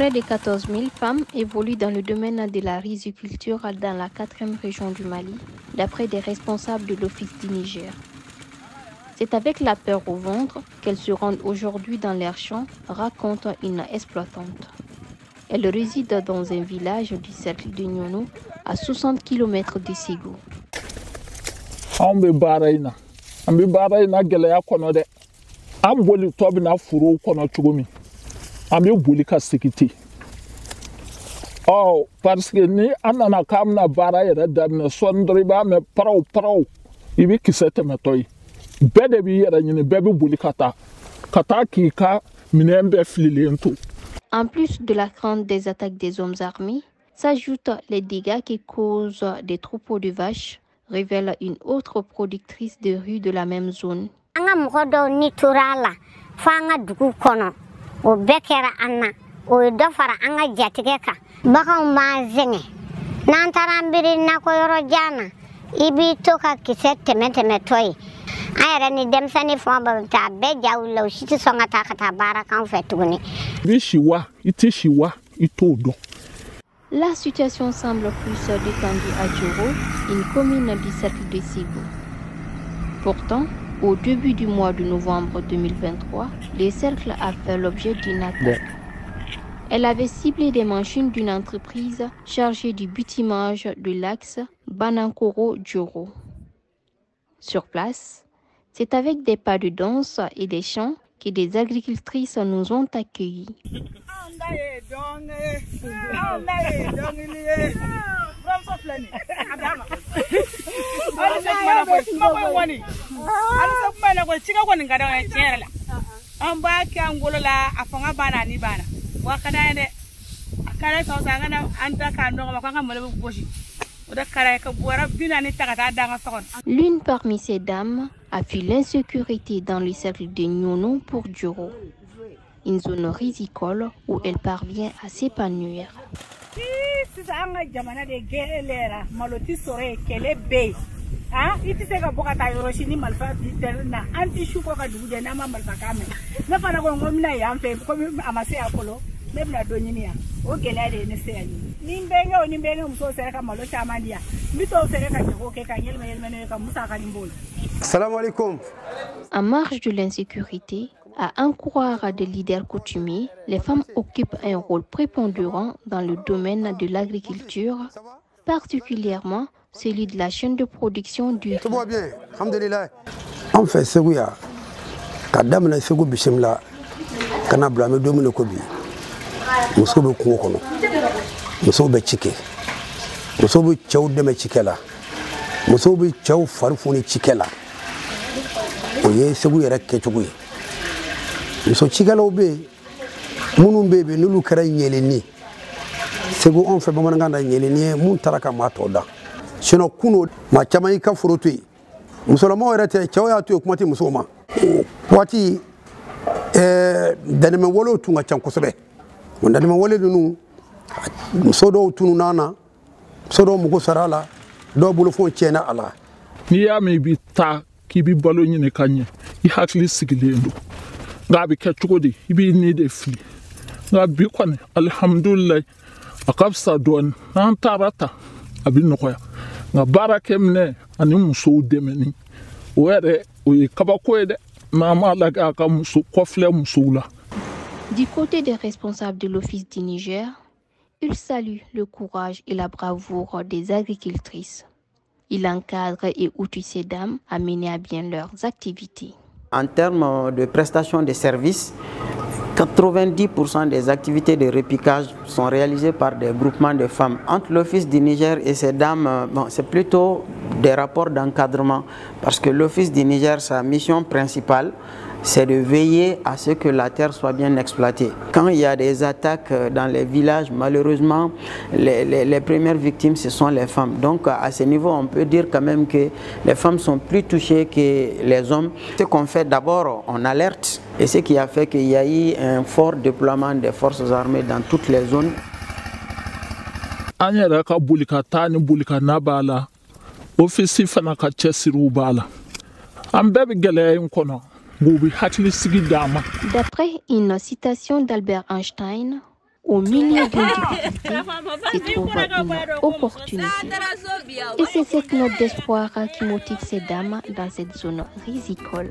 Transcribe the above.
Près de 14 000 femmes évoluent dans le domaine de la riziculture dans la 4e région du Mali, d'après des responsables de l'Office du Niger. C'est avec la peur au ventre qu'elles se rendent aujourd'hui dans leurs champs, raconte une exploitante. Elle réside dans un village du cercle de Nyono, à 60 km de Ségou. Oh, parce que ni anana kamna bara yɛrɛ daminɛ sɔɔni dɔrɔn I b'a mɛn paraw paraw I bɛ kisɛ tɛmɛtɔ ye bɛɛ de b'i yɛrɛ ɲini bɛɛ bɛ boli ka taa k'i ka minɛn bɛɛ fililen to. En plus de la crainte des attaques des hommes armés, s'ajoutent les dégâts que causent des troupeaux de vaches, révèle une autre productrice de rue de la même zone. O dafara anga jatige ka baka ma zenge nan tarambiri na ko yoro jana ibi to ka kiset teme toy ayara ni dem sani famba ta be jawlo shiti songa ta kata bara kan fetuguni bi shiwa iti shiwa itodo. La situation semble plus détendue à Djoro, une commune du cercle de Ségou. Pourtant, au début du mois de novembre 2023, le cercle a fait l'objet d'une attaque. Elle avait ciblé des machines d'une entreprise chargée du bitumage de l'axe Banankoro-Djoro. Sur place, c'est avec des pas de danse et des chants que des agricultrices nous ont accueillis. L'une parmi ces dames a fui l'insécurité dans le cercle de Nyono pour Djoro, une zone risicole où elle parvient à s'épanouir. En marge de l'insécurité, à en croire des leaders coutumiers, les femmes occupent un rôle prépondérant dans le domaine de l'agriculture, particulièrement celui de la chaîne de production du riz. En fait, c'est oui. Quand dame c'est go bisimla, kana blame domino ko bi. Muso be ko kono. Muso be chike. Muso be chaw deme chikela. Muso be chaw farfuni chikela. Oye c'est oui rek ke chugu. Muso chikela obe. Munu bebe nulu kara nyeleni. C'est go on fait bamana nganda nyeleni mun taraka matoda. Sinon kuno ma chama ka furotui. Musolama erate chaw ya tu kumati musoma. Wati daneme wolo tunga chankosobe daneme wole dunu sodo tunu nana sodo mugo sarala do bulu fo chena ala ni ya me bi ta ki bi balo nyine kanye I hakli sigilendo ngabi ketchugodi ibi ni de fli ngabi kwane alhamdulillah akabsa don nan tarata abin noya nga barakemne ani muso demeni were o kabakoede. Du côté des responsables de l'Office du Niger, ils saluent le courage et la bravoure des agricultrices. Ils encadrent et outillent ces dames à mener à bien leurs activités. En termes de prestation de services, 90% des activités de repiquage sont réalisées par des groupements de femmes. Entre l'Office du Niger et ces dames, c'est plutôt des rapports d'encadrement parce que l'Office du Niger, sa mission principale, c'est de veiller à ce que la terre soit bien exploitée. Quand il y a des attaques dans les villages, malheureusement, les premières victimes, ce sont les femmes. Donc à ce niveau, on peut dire quand même que les femmes sont plus touchées que les hommes. Ce qu'on fait d'abord, on alerte, et ce qui a fait qu'il y a eu un fort déploiement des forces armées dans toutes les zones. D'après une citation d'Albert Einstein, Au milieu d'une difficulté se trouve une opportunité. Et c'est cette note d'espoir qui motive ces dames dans cette zone risicole.